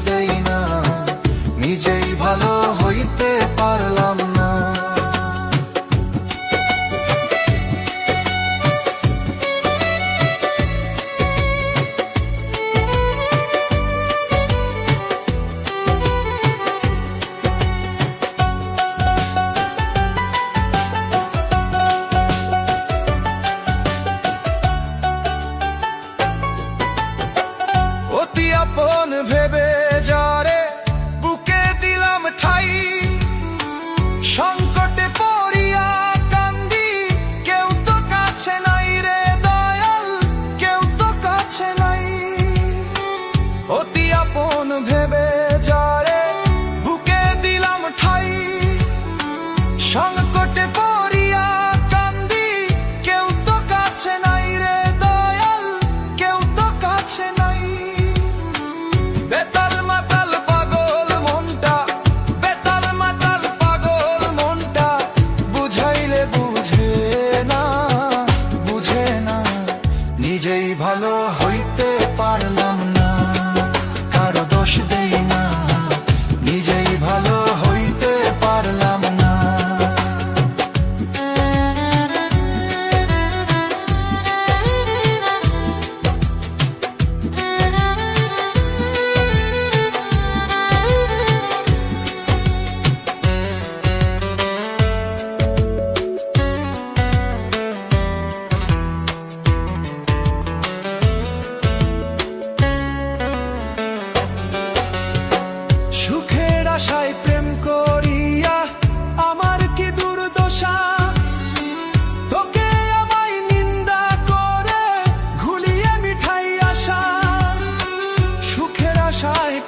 দেই না, নিজেই ভালো হইতে পারলাম না। অতি আপন ভেবে যারে বুকে দিলাম ঠাই, সংকটে পড়িয়া কান্দি, কেউ তো কাছে নাই রে দয়াল, কেউ তো কাছে নাই। অতি আপন ভেবে যারে বুকে দিলাম ঠাই, সংকটে পড়িয়া কান্দি, কেউ তো কাছে নাই রে দয়াল, কেউ তো কাছে নাই। বেতাল মাতাল পাগল মনটা, বেতাল মাতাল পাগল মনটা, বুঝাইলে বুঝে না, বুঝে না। নিজেই ভালো হইতে পারলাম না, কারো দোষ দেই না, নিজেই ভালো হইতে পারলাম না। সুখের আশায় প্রেম করিয়া আমার কি দুর্দশা, তোকে আমায় নিন্দা করে ঘুলিয়ে মিঠাই আশা। সুখের আশায়